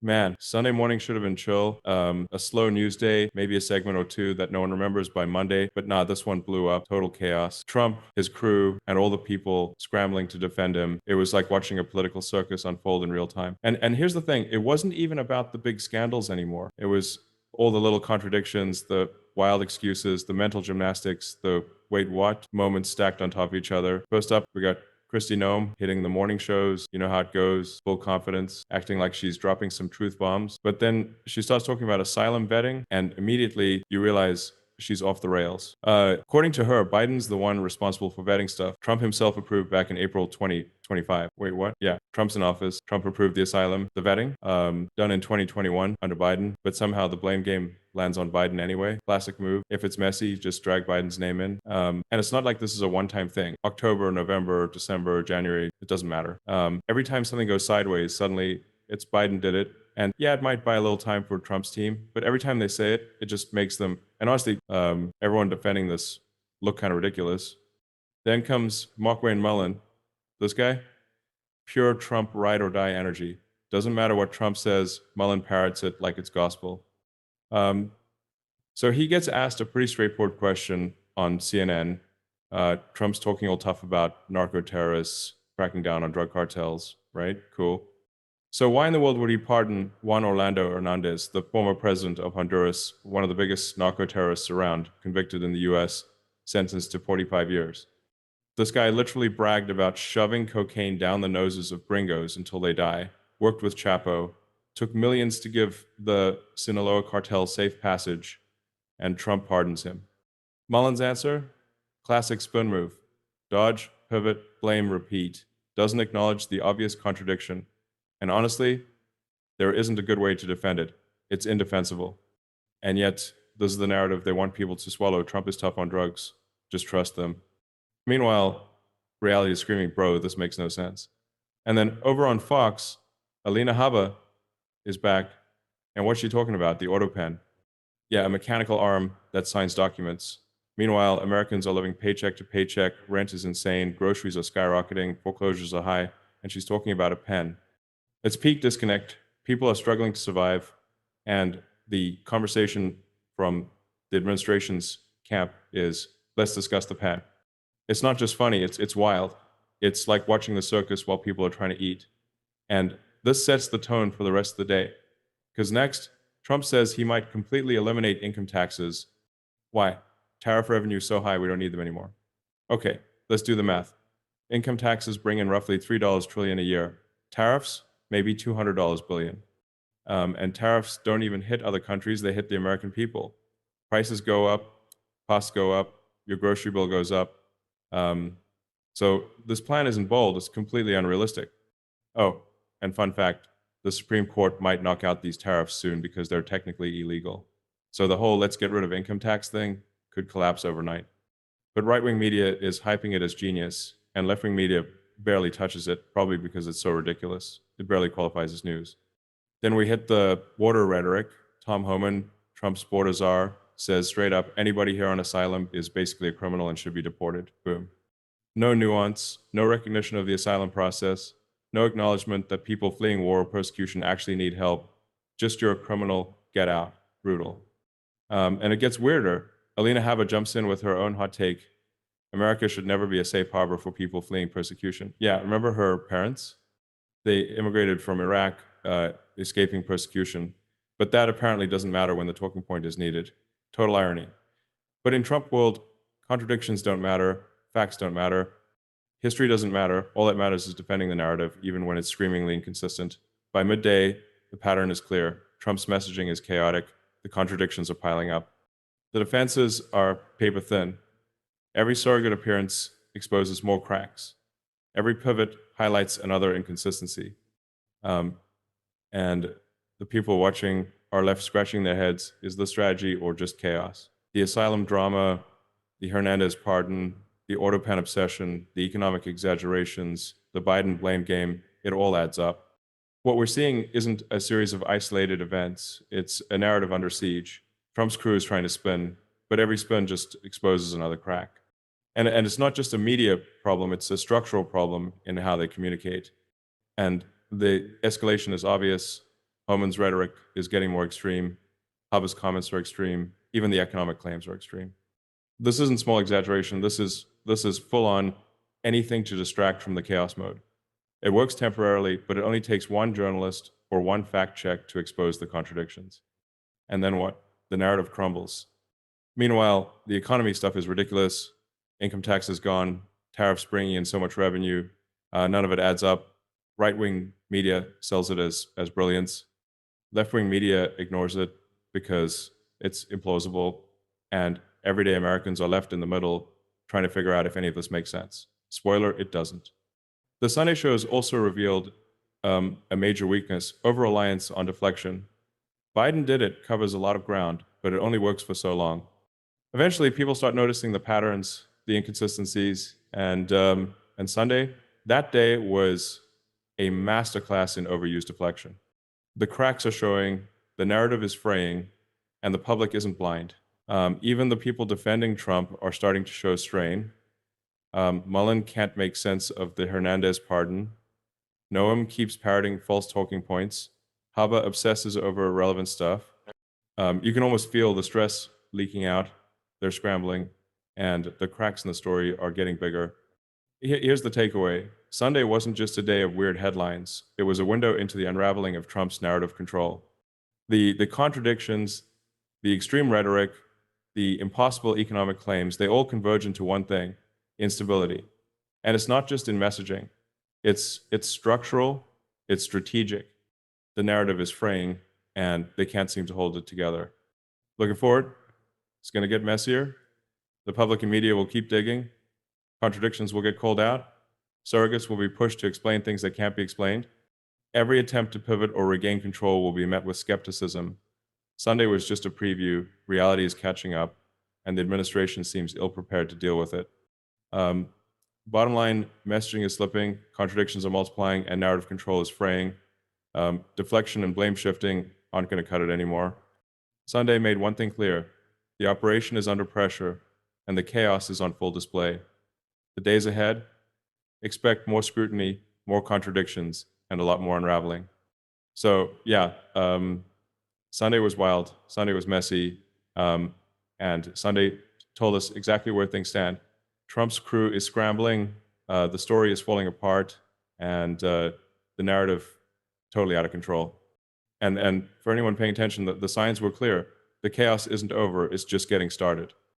Man, Sunday morning should have been chill. A slow news day, maybe a segment or two that no one remembers by Monday. But nah, this one blew up. Total chaos. Trump, his crew, and all the people scrambling to defend him. It was like watching a political circus unfold in real time. And here's the thing, it wasn't even about the big scandals anymore. It was all the little contradictions, the wild excuses, the mental gymnastics, the wait what moments stacked on top of each other. First up, we got Kristi Noem hitting the morning shows. You know how it goes, full confidence, acting like she's dropping some truth bombs. But then she starts talking about asylum vetting, and immediately you realize she's off the rails. According to her, Biden's the one responsible for vetting stuff. Trump himself approved back in April 2025. Wait, what? Yeah, Trump's in office. Trump approved the asylum, the vetting, done in 2021 under Biden, but somehow the blame game lands on Biden anyway. Classic move. If it's messy, just drag Biden's name in. And it's not like this is a one-time thing. October, November, December, January, it doesn't matter. Every time something goes sideways, suddenly it's Biden did it. And yeah, it might buy a little time for Trump's team, but every time they say it, it just makes them, and honestly, everyone defending this look kind of ridiculous. Then comes Mark Wayne Mullen. This guy, pure Trump ride or die energy. Doesn't matter what Trump says, Mullen parrots it like it's gospel. So he gets asked a pretty straightforward question on CNN. Trump's talking all tough about narco terrorists, cracking down on drug cartels, right? Cool. So why in the world would he pardon Juan Orlando Hernandez, the former president of Honduras, one of the biggest narco terrorists around, convicted in the US, sentenced to 45 years? This guy literally bragged about shoving cocaine down the noses of gringos until they die, worked with Chapo, took millions to give the Sinaloa cartel safe passage, and Trump pardons him. Mullen's answer? Classic spin move. Dodge, pivot, blame, repeat. Doesn't acknowledge the obvious contradiction. And honestly, there isn't a good way to defend it. It's indefensible. And yet, this is the narrative they want people to swallow. Trump is tough on drugs. Just trust them. Meanwhile, reality is screaming, bro, this makes no sense. And then over on Fox, Alina Habba is back. And what's she talking about? The autopen. Yeah, a mechanical arm that signs documents. Meanwhile, Americans are living paycheck to paycheck, rent is insane, groceries are skyrocketing, foreclosures are high, and she's talking about a pen. It's peak disconnect. People are struggling to survive, and the conversation from the administration's camp is, let's discuss the pen. It's not just funny, it's wild. It's like watching the circus while people are trying to eat. And this sets the tone for the rest of the day. Because next, Trump says he might completely eliminate income taxes. Why? Tariff revenue is so high we don't need them anymore. Okay, let's do the math. Income taxes bring in roughly $3 trillion a year. Tariffs, maybe $200 billion. And tariffs don't even hit other countries, they hit the American people. Prices go up, costs go up, your grocery bill goes up. So this plan isn't bold, it's completely unrealistic. Oh, and fun fact, the Supreme Court might knock out these tariffs soon because they're technically illegal. So the whole let's get rid of income tax thing could collapse overnight. But right-wing media is hyping it as genius, and left-wing media barely touches it, probably because it's so ridiculous. It barely qualifies as news. Then we hit the border rhetoric. Tom Homan, Trump's border czar, says straight up, anybody here on asylum is basically a criminal and should be deported. Boom. No nuance, no recognition of the asylum process, no acknowledgement that people fleeing war or persecution actually need help. Just you're a criminal, get out. Brutal. And it gets weirder. Alina Habba jumps in with her own hot take. America should never be a safe harbor for people fleeing persecution. Yeah, remember her parents? They immigrated from Iraq, escaping persecution. But that apparently doesn't matter when the talking point is needed. Total irony. But in Trump world, contradictions don't matter, facts don't matter, history doesn't matter. All that matters is defending the narrative, even when it's screamingly inconsistent. By midday, the pattern is clear. Trump's messaging is chaotic. The contradictions are piling up. The defenses are paper thin. Every surrogate appearance exposes more cracks. Every pivot highlights another inconsistency. And the people watching are left scratching their heads. Is this strategy or just chaos? The asylum drama, the Hernandez pardon, the autopen obsession, the economic exaggerations, the Biden blame game, it all adds up. What we're seeing isn't a series of isolated events. It's a narrative under siege. Trump's crew is trying to spin, but every spin just exposes another crack. And it's not just a media problem, it's a structural problem in how they communicate. And the escalation is obvious. Homan's rhetoric is getting more extreme. Haba's comments are extreme. Even the economic claims are extreme. This isn't small exaggeration. This is full on anything to distract from the chaos mode. It works temporarily, but it only takes one journalist or one fact check to expose the contradictions. And then what? The narrative crumbles. Meanwhile, the economy stuff is ridiculous. Income tax is gone. Tariffs bringing in so much revenue. None of it adds up. Right-wing media sells it as brilliance. Left-wing media ignores it because it's implausible. And everyday Americans are left in the middle trying to figure out if any of this makes sense. Spoiler, it doesn't. The Sunday shows also revealed a major weakness, over-reliance on deflection. Biden did it, covers a lot of ground, but it only works for so long. Eventually, people start noticing the patterns, the inconsistencies, and Sunday, that day was a masterclass in overused deflection. The cracks are showing, the narrative is fraying, and the public isn't blind. Even the people defending Trump are starting to show strain. Mullen can't make sense of the Hernandez pardon. Noam keeps parroting false talking points. Haba obsesses over irrelevant stuff. You can almost feel the stress leaking out. They're scrambling, and the cracks in the story are getting bigger. Here's the takeaway. Sunday wasn't just a day of weird headlines. It was a window into the unraveling of Trump's narrative control. The contradictions, the extreme rhetoric, the impossible economic claims, they all converge into one thing: instability. And it's not just in messaging. It's structural, it's strategic. The narrative is fraying, and they can't seem to hold it together. Looking forward, it's going to get messier. The public and media will keep digging. Contradictions will get called out. Surrogates will be pushed to explain things that can't be explained. Every attempt to pivot or regain control will be met with skepticism. Sunday was just a preview. Reality is catching up, and the administration seems ill-prepared to deal with it. Bottom line, messaging is slipping, contradictions are multiplying, and narrative control is fraying. Deflection and blame shifting aren't going to cut it anymore. Sunday made one thing clear: the operation is under pressure, and the chaos is on full display. The days ahead, expect more scrutiny, more contradictions, and a lot more unraveling. So, yeah, Sunday was wild, Sunday was messy, and Sunday told us exactly where things stand. Trump's crew is scrambling, the story is falling apart, and the narrative totally out of control. And for anyone paying attention, the signs were clear. The chaos isn't over, it's just getting started.